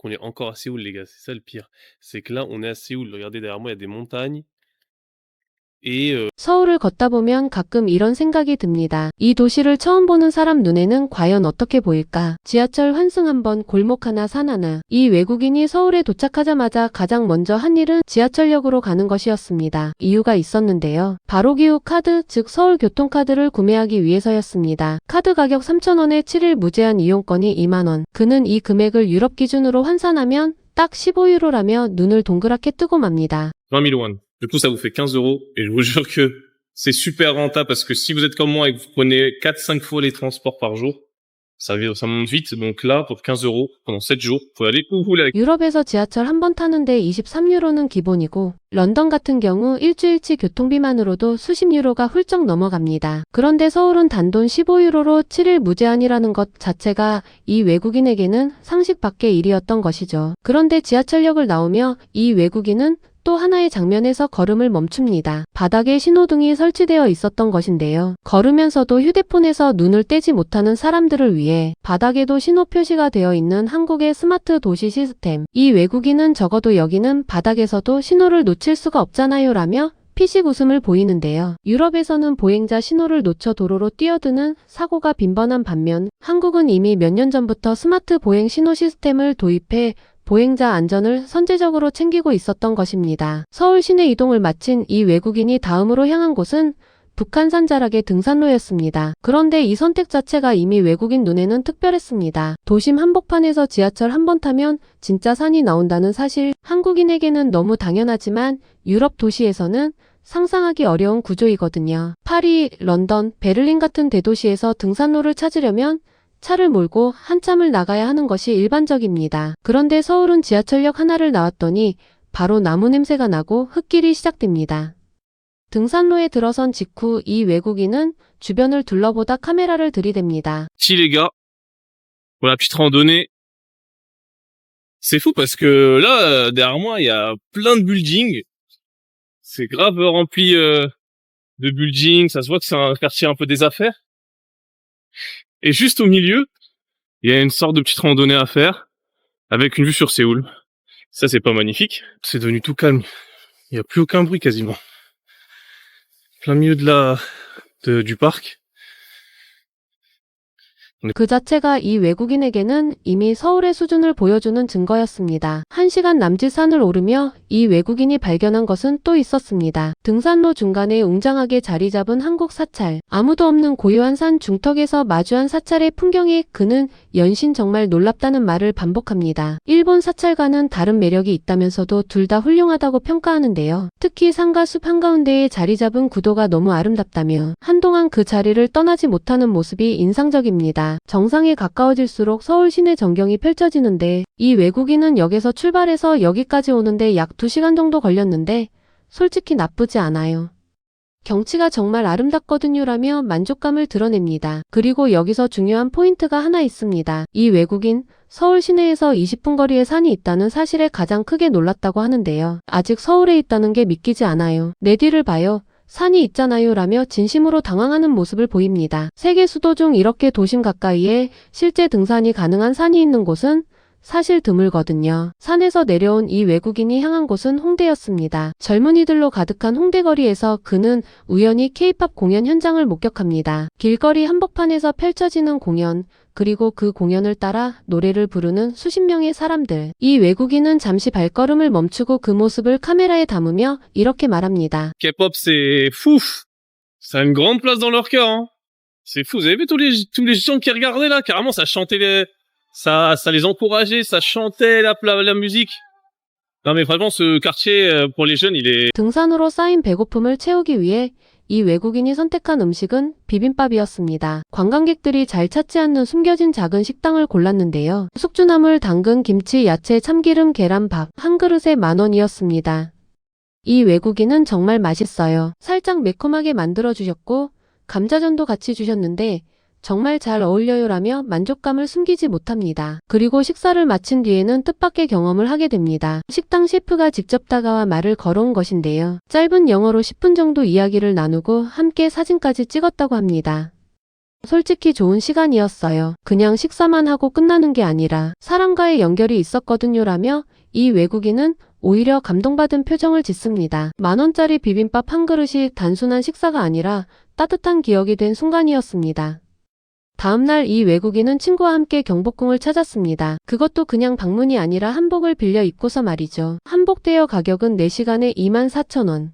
qu'on est encore à Séoul, les gars, c'est ça le pire. C'est que là, on est à Séoul. Regardez derrière moi, il y a des montagnes et 서울을 걷다 보면 가끔 이런 생각이 듭니다. 이 도시를 처음 보는 사람 눈에는 과연 어떻게 보일까? 지하철 환승 한번, 골목 하나, 산 하나. 이 외국인이 서울에 도착하자마자 가장 먼저 한 일은 지하철역으로 가는 것이었습니다. 이유가 있었는데요. 바로 기후 카드, 즉 서울 교통카드를 구매하기 위해서였습니다. 카드 가격 3,000원에 7일 무제한 이용권이 2만원. 그는 이 금액을 유럽 기준으로 환산하면 딱 15유로라며 눈을 동그랗게 뜨고 맙니다. 20 000 won. Du coup, ça vous fait 15 euros. Et je vous jure que c'est super rentable parce que si vous êtes comme moi et que vous prenez 4-5 fois les transports par jour, ça monte vite. Donc là, pour 15 euros, pendant 7 jours, vous pouvez aller où vous voulez. 유럽에서 지하철 한 번 타는데 23유로는 기본이고 런던 같은 경우 일주일치 교통비만으로도 수십 유로가 훌쩍 넘어갑니다. 그런데 서울은 단돈 15유로로 7일 무제한이라는 것 자체가 이 외국인에게는 상식 밖의 일이었던 것이죠. 그런데 지하철역을 나오며 이 외국인은 또 하나의 장면에서 걸음을 멈춥니다. 바닥에 신호등이 설치되어 있었던 것인데요. 걸으면서도 휴대폰에서 눈을 떼지 못하는 사람들을 위해 바닥에도 신호 표시가 되어 있는 한국의 스마트 도시 시스템. 이 외국인은 적어도 여기는 바닥에서도 신호를 놓칠 수가 없잖아요 라며 피식 웃음을 보이는데요. 유럽에서는 보행자 신호를 놓쳐 도로로 뛰어드는 사고가 빈번한 반면 한국은 이미 몇 년 전부터 스마트 보행 신호 시스템을 도입해 보행자 안전을 선제적으로 챙기고 있었던 것입니다. 서울 시내 이동을 마친 이 외국인이 다음으로 향한 곳은 북한산 자락의 등산로였습니다. 그런데 이 선택 자체가 이미 외국인 눈에는 특별했습니다. 도심 한복판에서 지하철 한 번 타면 진짜 산이 나온다는 사실, 한국인에게는 너무 당연하지만 유럽 도시에서는 상상하기 어려운 구조이거든요. 파리, 런던, 베를린 같은 대도시에서 등산로를 찾으려면 차를 몰고 한참을 나가야 하는 것이 일반적입니다. 그런데 서울은 지하철역 하나를 나왔더니 바로 나무 냄새가 나고 흙길이 시작됩니다. 등산로에 들어선 직후 이 외국인은 주변을 둘러보다 카메라를 들이댑니다. Si les gars, pour la petite randonnée, c'est fou parce que là, derrière moi, il y a plein de buildings. C'est grave rempli de buildings. Ça se voit que c'est un quartier un peu des affaires. Et juste au milieu, il y a une sorte de petite randonnée à faire avec une vue sur Séoul. Ça, c'est pas magnifique. C'est devenu tout calme. Il n'y a plus aucun bruit quasiment. Plein milieu du parc. 그 자체가 이 외국인에게는 이미 서울의 수준을 보여주는 증거였습니다. 1시간 남짓 산을 오르며 이 외국인이 발견한 것은 또 있었습니다. 등산로 중간에 웅장하게 자리 잡은 한국 사찰. 아무도 없는 고요한 산 중턱에서 마주한 사찰의 풍경에 그는 연신 정말 놀랍다는 말을 반복합니다. 일본 사찰과는 다른 매력이 있다면서도 둘 다 훌륭하다고 평가하는데요. 특히 산과 숲 한가운데에 자리 잡은 구도가 너무 아름답다며 한동안 그 자리를 떠나지 못하는 모습이 인상적입니다. 정상에 가까워질수록 서울 시내 전경이 펼쳐지는데 이 외국인은 역에서 출발해서 여기까지 오는데 약 2시간 정도 걸렸는데 솔직히 나쁘지 않아요. 경치가 정말 아름답거든요 라며 만족감을 드러냅니다. 그리고 여기서 중요한 포인트가 하나 있습니다. 이 외국인 서울 시내에서 20분 거리에 산이 있다는 사실에 가장 크게 놀랐다고 하는데요. 아직 서울에 있다는 게 믿기지 않아요. 내 뒤를 봐요. 산이 있잖아요 라며 진심으로 당황하는 모습을 보입니다. 세계 수도 중 이렇게 도심 가까이에 실제 등산이 가능한 산이 있는 곳은 사실 드물거든요. 산에서 내려온 이 외국인이 향한 곳은 홍대였습니다. 젊은이들로 가득한 홍대 거리에서 그는 우연히 K-팝 공연 현장을 목격합니다. 길거리 한복판에서 펼쳐지는 공연, 그리고 그 공연을 따라 노래를 부르는 수십 명의 사람들. 이 외국인은 잠시 발걸음을 멈추고 그 모습을 카메라에 담으며 이렇게 말합니다. K-pop, c'est fou. Ça a une grande place dans leur cœur. Hein. C'est fou. Vous avez vu tous les gens qui regardaient là? Carrément, ça chantait ça les encourageait, ça chantait la musique. Non mais vraiment, ce quartier pour les jeunes, il est. 등산으로 쌓인 배고픔을 채우기 위해 이 외국인이 선택한 음식은 비빔밥이었습니다. 관광객들이 잘 찾지 않는 숨겨진 작은 식당을 골랐는데요. 숙주나물, 당근, 김치, 야채, 참기름, 계란, 밥 한 그릇에 10,000원이었습니다. 이 외국인은 정말 맛있어요. 살짝 매콤하게 만들어주셨고 감자전도 같이 주셨는데 정말 잘 어울려요 라며 만족감을 숨기지 못합니다. 그리고 식사를 마친 뒤에는 뜻밖의 경험을 하게 됩니다. 식당 셰프가 직접 다가와 말을 걸어온 것인데요. 짧은 영어로 10분 정도 이야기를 나누고 함께 사진까지 찍었다고 합니다. 솔직히 좋은 시간이었어요. 그냥 식사만 하고 끝나는 게 아니라 사람과의 연결이 있었거든요 라며 이 외국인은 오히려 감동받은 표정을 짓습니다. 10,000원짜리 비빔밥 한 그릇이 단순한 식사가 아니라 따뜻한 기억이 된 순간이었습니다. 다음날 이 외국인은 친구와 함께 경복궁을 찾았습니다. 그것도 그냥 방문이 아니라 한복을 빌려 입고서 말이죠. 한복 대여 가격은 4시간에 24,000원.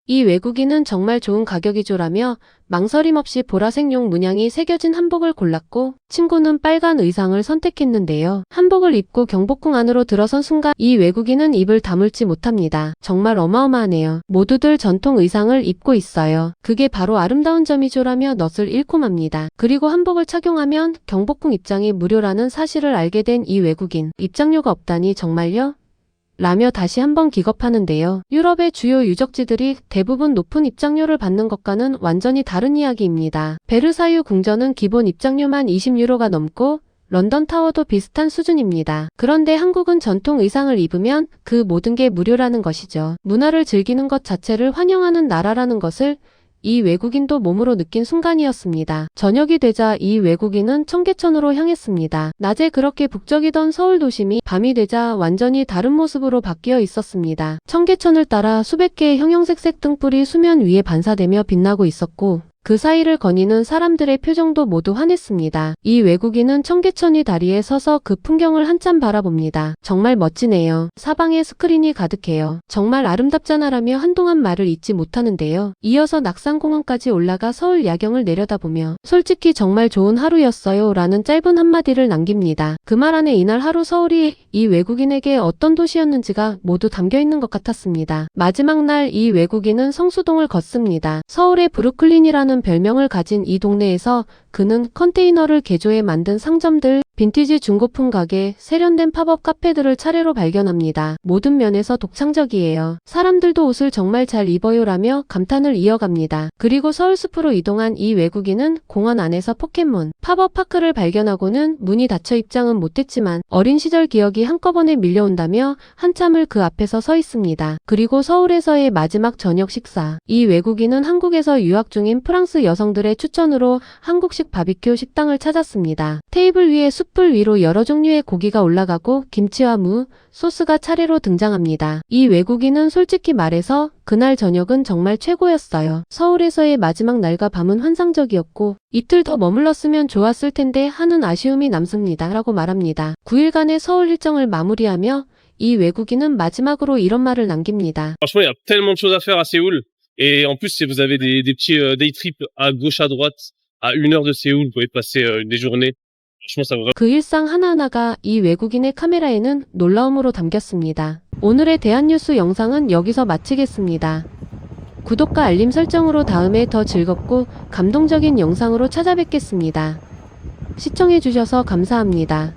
이 외국인은 정말 좋은 가격이죠라며 망설임 없이 보라색 용 문양이 새겨진 한복을 골랐고 친구는 빨간 의상을 선택했는데요. 한복을 입고 경복궁 안으로 들어선 순간 이 외국인은 입을 다물지 못합니다. 정말 어마어마하네요. 모두들 전통 의상을 입고 있어요. 그게 바로 아름다운 점이죠라며 넋을 잃고 맙니다. 그리고 한복을 착용하면 경복궁 입장이 무료라는 사실을 알게 된 이 외국인. 입장료가 없다니 정말요? 라며 다시 한번 기겁하는데요. 유럽의 주요 유적지들이 대부분 높은 입장료를 받는 것과는 완전히 다른 이야기입니다. 베르사유 궁전은 기본 입장료만 20유로가 넘고 런던 타워도 비슷한 수준입니다. 그런데 한국은 전통 의상을 입으면 그 모든 게 무료라는 것이죠. 문화를 즐기는 것 자체를 환영하는 나라라는 것을 이 외국인도 몸으로 느낀 순간이었습니다. 저녁이 되자 이 외국인은 청계천으로 향했습니다. 낮에 그렇게 북적이던 서울 도심이 밤이 되자 완전히 다른 모습으로 바뀌어 있었습니다. 청계천을 따라 수백 개의 형형색색 등불이 수면 위에 반사되며 빛나고 있었고 그 사이를 거니는 사람들의 표정도 모두 환했습니다. 이 외국인은 청계천이 다리에 서서 그 풍경을 한참 바라봅니다. 정말 멋지네요. 사방에 스크린이 가득해요. 정말 아름답잖아라며 한동안 말을 잇지 못하는데요. 이어서 낙산공원까지 올라가 서울 야경을 내려다보며 솔직히 정말 좋은 하루였어요 라는 짧은 한마디를 남깁니다. 그 말 안에 이날 하루 서울이 이 외국인에게 어떤 도시였는지가 모두 담겨있는 것 같았습니다. 마지막 날 이 외국인은 성수동을 걷습니다. 서울의 브루클린이라는 별명을 가진 이 동네에서 그는 컨테이너를 개조해 만든 상점들, 빈티지 중고품 가게, 세련된 팝업 카페들을 차례로 발견합니다. 모든 면에서 독창적이에요. 사람들도 옷을 정말 잘 입어요라며 감탄을 이어갑니다. 그리고 서울숲으로 이동한 이 외국인은 공원 안에서 포켓몬, 팝업 파크를 발견하고는 문이 닫혀 입장은 못했지만 어린 시절 기억이 한꺼번에 밀려온다며 한참을 그 앞에서 서 있습니다. 그리고 서울에서의 마지막 저녁 식사. 이 외국인은 한국에서 유학 중인 프랑스 여성들의 추천으로 한국식 바비큐 식당을 찾았습니다. 테이블 위에 숯불 위로 여러 종류의 고기가 올라가고 김치와 무, 소스가 차례로 등장합니다. 이 외국인은 솔직히 말해서 그날 저녁은 정말 최고였어요. 서울에서의 마지막 날과 밤은 환상적이었고 이틀 더 머물렀으면 좋았을 텐데 하는 아쉬움이 남습니다. 라고 말합니다. 9일간의 서울 일정을 마무리하며 이 외국인은 마지막으로 이런 말을 남깁니다. Franchement, il y a tellement de choses à faire à Séoul. Et en plus, si vous avez des petits day trips à gauche, à droite, à 1 heure de Séoul, vous pouvez passer des journées. Franchement, ça vaut 그 일상 하나하나가 이 외국인의 카메라에는 놀라움으로 담겼습니다. 오늘의 대한뉴스 영상은 여기서 마치겠습니다. 구독과 알림 설정으로 다음에 더 즐겁고 감동적인 영상으로 찾아뵙겠습니다. 시청해주셔서 감사합니다.